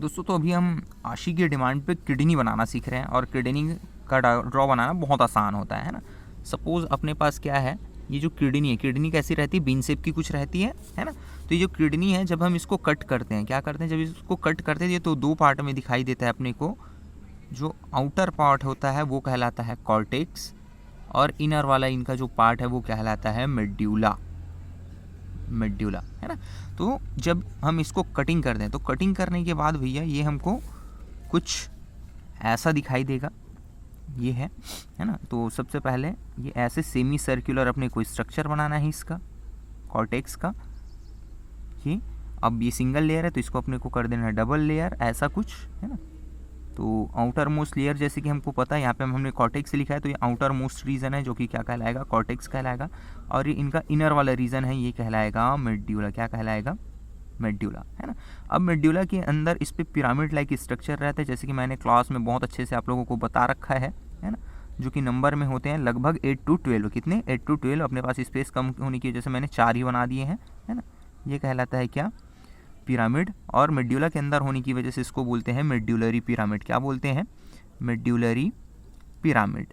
दोस्तों तो अभी हम आशी की डिमांड पे किडनी बनाना सीख रहे हैं और किडनी का ड्रॉ बनाना बहुत आसान होता है ना। सपोज़ अपने पास क्या है, ये जो किडनी है, किडनी कैसी रहती है, बीन शेप की कुछ रहती है ना। तो ये जो किडनी है, जब हम इसको कट करते हैं, क्या करते हैं, जब इसको कट करते हैं तो दो पार्ट में दिखाई देता है अपने को। जो आउटर पार्ट होता है वो कहलाता है कॉर्टेक्स और इनर वाला इनका जो पार्ट है वो कहलाता है मेड्यूला है ना। तो जब हम इसको कटिंग कर दें तो कटिंग करने के बाद भैया ये हमको कुछ ऐसा दिखाई देगा, ये है ना। तो सबसे पहले ये ऐसे सेमी सर्कुलर अपने को स्ट्रक्चर बनाना है इसका कॉर्टेक्स का। ये अब ये सिंगल लेयर है तो इसको अपने को कर देना है डबल लेयर, ऐसा कुछ है ना। तो आउटर मोस्ट लेयर जैसे कि हमको पता है, यहाँ पे हमने कॉर्टेक्स लिखा है तो ये आउटर मोस्ट रीजन है जो कि क्या कहलाएगा, कॉर्टेक्स कहलाएगा। और ये इनका इनर वाला रीजन है, ये कहलाएगा मेड्यूला। क्या कहलाएगा, मेड्यूला, है ना। अब मेड्यूला के अंदर इस पर पिरामिड लाइक स्ट्रक्चर रहता है, जैसे कि मैंने क्लास में बहुत अच्छे से आप लोगों को बता रखा है ना, जो कि नंबर में होते हैं लगभग 8 to 12। कितने, 8 to 12। अपने पास स्पेस कम होने की वजह से मैंने 4 ही बना दिए हैं, है ना। ये कहलाता है क्या, पिरामिड। और मेड्यूला के अंदर होने की वजह से इसको बोलते हैं मेड्यूलरी पिरामिड। क्या बोलते हैं, मेड्यूलरी पिरामिड,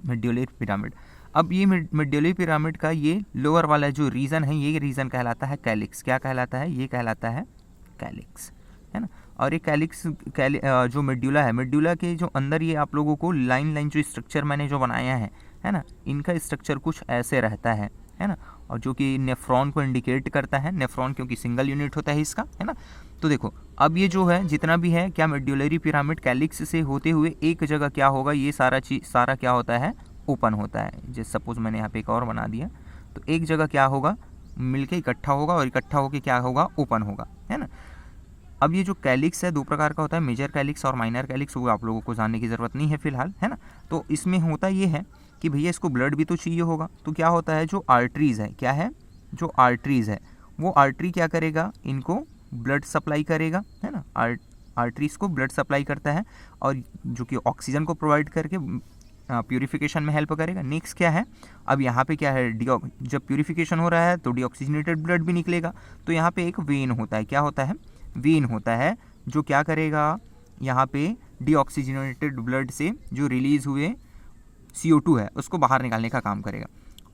मेड्यूलरी पिरामिड। अब ये मेड्यूलरी पिरामिड का ये लोअर वाला जो रीजन है, ये रीजन कहलाता है कैलिक्स। क्या कहलाता है, ये कहलाता है कैलिक्स, है ना। और ये कैलिक्स जो मेड्यूला है, मेड्यूला के जो अंदर ये आप लोगों को लाइन जो स्ट्रक्चर मैंने जो बनाया है ना, इनका स्ट्रक्चर कुछ ऐसे रहता है ना। और जो कि नेफ्रॉन को इंडिकेट करता है, नेफ्रॉन क्योंकि सिंगल यूनिट होता है इसका, है ना। तो देखो अब ये जो है जितना भी है, क्या मेड्यूलरी पिरामिड कैलिक्स से होते हुए एक जगह क्या होगा, ये सारा क्या होता है, ओपन होता है। जैसे सपोज मैंने यहाँ पे एक और बना दिया, तो एक जगह क्या होगा, मिलके इकट्ठा होगा और इकट्ठा होके क्या होगा, ओपन होगा, है ना। अब ये जो कैलिक्स है दो प्रकार का होता है, मेजर कैलिक्स और माइनर कैलिक्स, वो आप लोगों को जानने की ज़रूरत नहीं है फिलहाल, है ना। तो इसमें होता ये है कि भैया इसको ब्लड भी तो चाहिए होगा, तो क्या होता है, जो आर्टरीज़ है, क्या है, जो आर्टरीज़ है, वो आर्टरी क्या करेगा, इनको ब्लड सप्लाई करेगा, है ना। आर्टरीज़ को ब्लड सप्लाई करता है और जो कि ऑक्सीजन को प्रोवाइड करके प्यूरिफिकेशन में हेल्प करेगा। नेक्स्ट क्या है, अब यहाँ पे क्या है, जब प्यूरिफिकेशन हो रहा है तो डीऑक्सीजनेटेड ब्लड भी निकलेगा। तो यहाँ पे एक वेन होता है, क्या होता है, वेन होता है, जो क्या करेगा, यहाँ पे डीऑक्सीजनेटेड ब्लड से जो रिलीज़ हुए CO2 है उसको बाहर निकालने का काम करेगा।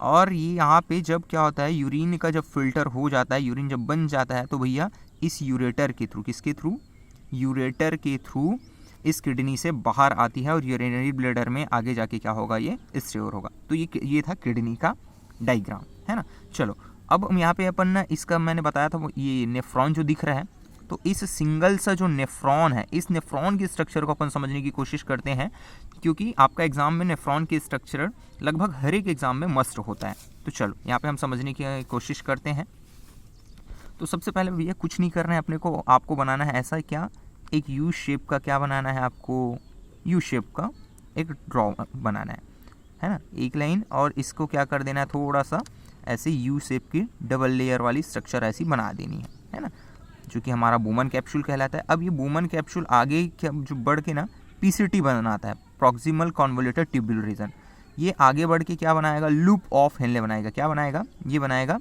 और ये यहाँ पे जब क्या होता है, यूरिन का जब फिल्टर हो जाता है, यूरिन जब बन जाता है, तो भैया इस यूरेटर के थ्रू, किसके थ्रू, यूरेटर के थ्रू इस किडनी से बाहर आती है और यूरिनरी ब्लैडर में आगे जाके क्या होगा, ये स्टोर होगा। तो ये था किडनी का डायग्राम, है ना। चलो अब हम यहाँ पे अपन ना, इसका मैंने बताया था वो ये नेफ्रॉन जो दिख रहा है, तो इस सिंगल सा जो नेफ्रॉन है, इस नेफ्रॉन के स्ट्रक्चर को अपन समझने की कोशिश करते हैं, क्योंकि आपका एग्जाम में नेफ्रॉन के स्ट्रक्चर लगभग हर एक एग्जाम में मस्ट होता है। तो चलो यहाँ पे हम समझने की कोशिश करते हैं। तो सबसे पहले भैया कुछ नहीं करना है अपने को, आपको बनाना है ऐसा क्या, एक यू शेप का क्या बनाना है आपको, यू शेप का एक ड्रॉ बनाना है ना, एक लाइन। और इसको क्या कर देना है, थोड़ा सा ऐसे यू शेप की डबल लेयर वाली स्ट्रक्चर ऐसी बना देनी है ना, जो कि हमारा बोमन कैप्सूल कहलाता है। अब ये बोमन कैप्सूल आगे जो बढ़ के ना PCT बनाता है, प्रॉक्सिमल कॉन्वोल्यूटेड ट्यूब्यूल रीजन। ये आगे बढ़ के क्या बनाएगा, लूप ऑफ हेनले बनाएगा। क्या बनाएगा, ये बनाएगा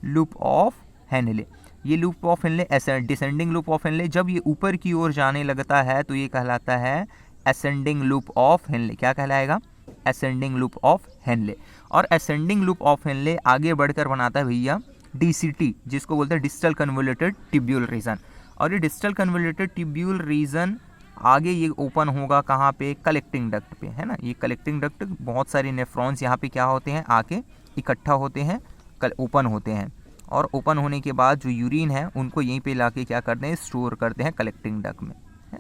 लूप ऑफ हेनले। ये लूप ऑफ हेनले ऐसे डिसेंडिंग लूप ऑफ हेनले, जब ये ऊपर की ओर जाने लगता है तो ये कहलाता है असेंडिंग लूप ऑफ हेनले। क्या कहलाएगा, असेंडिंग लूप ऑफ हेनले। और असेंडिंग लूप ऑफ हेनले आगे बढ़कर बनाता है भैया DCT, जिसको बोलते हैं डिस्टल कन्वोल्यूटेड ट्यूब्यूल रीजन। और ये डिस्टल कन्वोल्यूटेड ट्यूब्यूल रीजन आगे ये ओपन होगा कहाँ पे, कलेक्टिंग डक्ट पे, है ना। ये कलेक्टिंग डक्ट, बहुत सारे नेफ्रॉन्स यहाँ पे क्या होते हैं, आके इकट्ठा होते हैं, ओपन होते हैं। और ओपन होने के बाद जो यूरिन है उनको यहीं पे लाके क्या करते हैं, स्टोर करते हैं कलेक्टिंग डक्ट में, है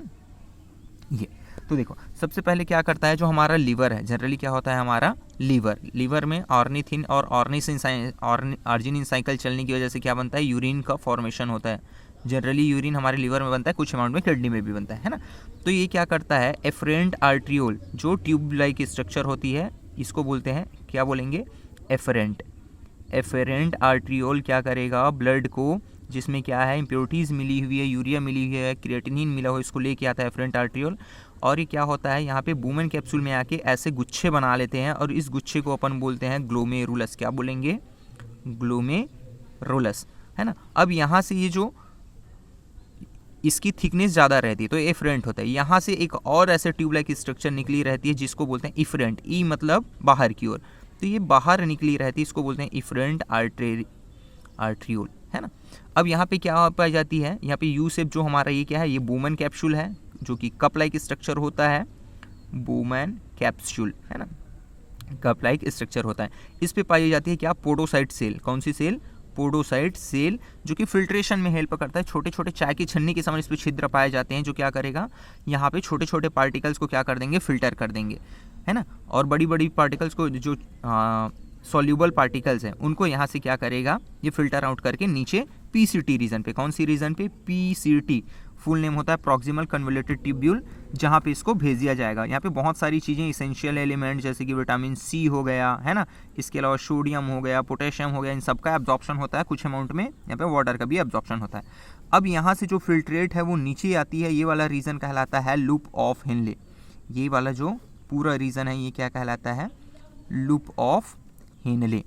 ये। तो देखो सबसे पहले क्या करता है, जो हमारा लीवर है, जनरली क्या होता है हमारा लीवर में ऑर्निथिन और आर्जिनिन साइकिल चलने की वजह से क्या बनता है, यूरिन का फॉर्मेशन होता है। जनरली यूरिन हमारे लीवर में बनता है, कुछ अमाउंट में किडनी में भी बनता है ना। तो ये क्या करता है, एफरेंट आर्ट्रियोल जो ट्यूब लाइक स्ट्रक्चर होती है, इसको बोलते हैं, क्या बोलेंगे, एफरेंट आर्ट्रियोल क्या करेगा, ब्लड को जिसमें क्या है, इम्प्योरिटीज़ मिली हुई है, यूरिया मिली हुई है, क्रिएटिनिन मिला हुआ, इसको लेके आता है एफरेंट आर्ट्रियोल। और ये क्या होता है, यहाँ पे बोमन कैप्सूल में आके ऐसे गुच्छे बना लेते हैं और इस गुच्छे को अपन बोलते हैं ग्लोमेरुलस। क्या बोलेंगे, ग्लोमेरुलस, है ना। अब यहाँ से ये जो इसकी थिकनेस ज़्यादा रहती है तो एफरेंट होता है। यहाँ से एक और ऐसे ट्यूब लाइक स्ट्रक्चर निकली रहती है जिसको बोलते हैं इफरेंट, ई मतलब बाहर की ओर, तो ये बाहर निकली रहती है, इसको बोलते हैं इफरेंट आर्ट्रियोल, है ना। अब यहाँ पे क्या पाई जाती है, यहाँ पे यू शेप जो हमारा ये क्या है, ये बोमन कैप्सूल है जो कि कप लाइक स्ट्रक्चर होता है, बोमन कैप्सूल, है ना, कप लाइक स्ट्रक्चर होता है। इस पे पाई जाती है क्या, पोडोसाइट सेल। कौन सी सेल, पोडोसाइट सेल, जो कि फिल्ट्रेशन में हेल्प करता है। छोटे छोटे चाय की छन्नी के समान इस पे छिद्र पाए जाते हैं जो क्या करेगा, यहाँ पे छोटे छोटे पार्टिकल्स को क्या कर देंगे, फिल्टर कर देंगे, है ना। और बड़ी बड़ी पार्टिकल्स को जो सॉल्यूबल पार्टिकल्स हैं उनको यहाँ से क्या करेगा, ये फिल्टर आउट करके नीचे पीसीटी रीजन पे, कौन सी रीजन पे, पीसीटी, फुल नेम होता है प्रॉक्सिमल कन्वोल्यूटेड ट्यूब्यूल, जहाँ पे इसको भेज दिया जाएगा। यहाँ पे बहुत सारी चीज़ें इसेंशियल एलिमेंट जैसे कि विटामिन सी हो गया, है ना, इसके अलावा सोडियम हो गया, पोटेशियम हो गया, इन सबका एब्जॉर्प्शन होता है कुछ अमाउंट में, यहाँ पे वाटर का भी एब्जॉर्प्शन होता है। अब यहाँ से जो फिल्ट्रेट है वो नीचे आती है, ये वाला रीजन कहलाता है लूप ऑफ हेनले। ये वाला जो पूरा रीजन है ये क्या कहलाता है, लूप ऑफ हेनले,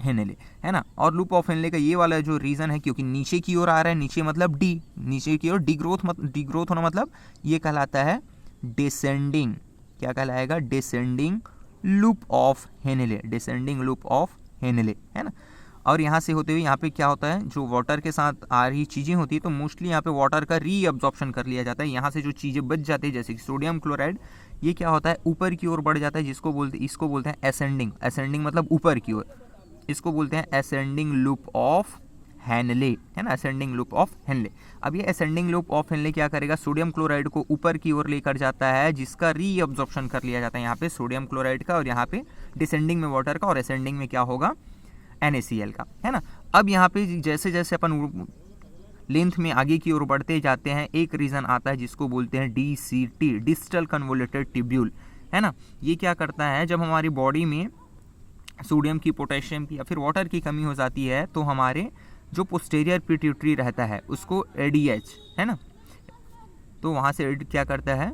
है ना। और लूप ऑफ हेनले का ये वाला जो रीजन है, क्योंकि नीचे की ओर आ रहा है, नीचे मतलब डी, नीचे की ओर डी ग्रोथ होना, मतलब ये कहलाता है डिसेंडिंग, क्या कहलाएगा, descending loop of Henle, descending loop of Henle, है ना। और यहाँ से होते हुए यहाँ पे क्या होता है, जो वाटर के साथ आ रही चीज़ें होती है तो मोस्टली यहाँ पे वाटर का रीअब्जॉर्प्शन कर लिया जाता है। यहाँ से जो चीज़ें बच जाती है जैसे कि सोडियम क्लोराइड, ये क्या होता है, ऊपर की ओर बढ़ जाता है, इसको बोलते हैं असेंडिंग, असेंडिंग मतलब ऊपर की ओर, इसको बोलते हैं असेंडिंग लूप ऑफ हेनले, है ना, असेंडिंग लूप ऑफ हेनले। अब ये असेंडिंग लूप ऑफ हेनले क्या करेगा, सोडियम क्लोराइड को ऊपर की ओर लेकर जाता है, जिसका रीअब्जॉर्प्शन कर लिया जाता है यहाँ पे सोडियम क्लोराइड का, और यहाँ पे डिसेंडिंग में वाटर का, और असेंडिंग में क्या होगा, NaCl का, है ना। अब यहाँ पे जैसे जैसे अपन लेंथ में आगे की ओर बढ़ते जाते हैं, एक रीजन आता है जिसको बोलते हैं DCT, डिस्टल कन्वोल्यूटेड ट्यूब्यूल, है ना। ये क्या करता है, जब हमारी बॉडी में सोडियम की, पोटेशियम की या फिर वाटर की कमी हो जाती है तो हमारे जो पोस्टीरियर पिट्यूटरी रहता है उसको ADH, है ना, तो वहाँ से क्या करता है,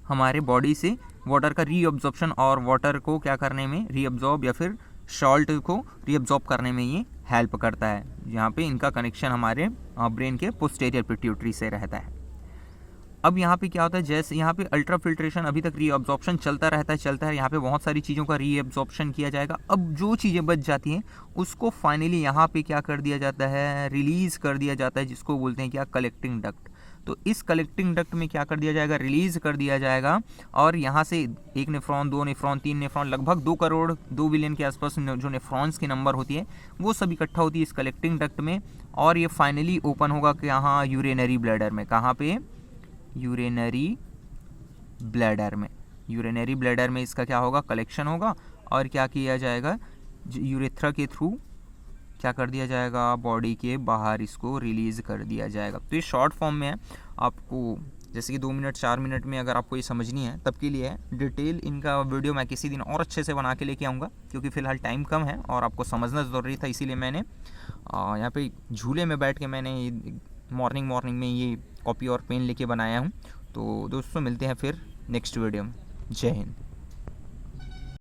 हमारे बॉडी से वाटर का रीअब्जॉर्प्शन और वाटर को क्या करने में, रीअब्जॉर्ब या फिर सॉल्ट को रीअब्जॉर्ब करने में ये हेल्प करता है। यहाँ पे इनका कनेक्शन हमारे ब्रेन के पोस्टीरियर पिट्यूटरी से रहता है। अब यहाँ पे क्या होता है, जैसे यहाँ पे अल्ट्रा फिल्ट्रेशन अभी तक रीअब्जॉर्प्शन चलता रहता है, यहाँ पे बहुत सारी चीज़ों का रीअब्जॉर्प्शन किया जाएगा। अब जो चीज़ें बच जाती हैं उसको फाइनली यहाँ पे क्या कर दिया जाता है, रिलीज़ कर दिया जाता है, जिसको बोलते हैं क्या, कलेक्टिंग डक्ट। तो इस कलेक्टिंग डक्ट में क्या कर दिया जाएगा, रिलीज़ कर दिया जाएगा, और यहाँ से 1 नेफ्रॉन, 2 नेफ्रॉन, 3 नेफ्रॉन, लगभग 2 करोड़ 2 बिलियन के आसपास जो नेफ्रॉन्स की नंबर होती है वो सब इकट्ठा होती है इस कलेक्टिंग डक्ट में, और ये फाइनली ओपन होगा यहाँ यूरिनरी ब्लैडर में। कहाँ पे, यूरिनरी ब्लैडर में, यूरिनरी ब्लैडर में इसका क्या होगा, कलेक्शन होगा, और क्या किया जाएगा, यूरेथ्रा के थ्रू क्या कर दिया जाएगा, बॉडी के बाहर इसको रिलीज़ कर दिया जाएगा। तो ये शॉर्ट फॉर्म में है, आपको जैसे कि 2 मिनट 4 मिनट में अगर आपको ये समझनी है तब के लिए है। डिटेल इनका वीडियो मैं किसी दिन और अच्छे से बना के लेके आऊँगा, क्योंकि फ़िलहाल टाइम कम है और आपको समझना ज़रूरी था, इसीलिए मैंने यहाँ पे झूले में बैठ के मैंने मॉर्निंग में ये कॉपी और पेन लेके बनाया हूँ। तो दोस्तों मिलते हैं फिर नेक्स्ट वीडियो में। जय हिंद।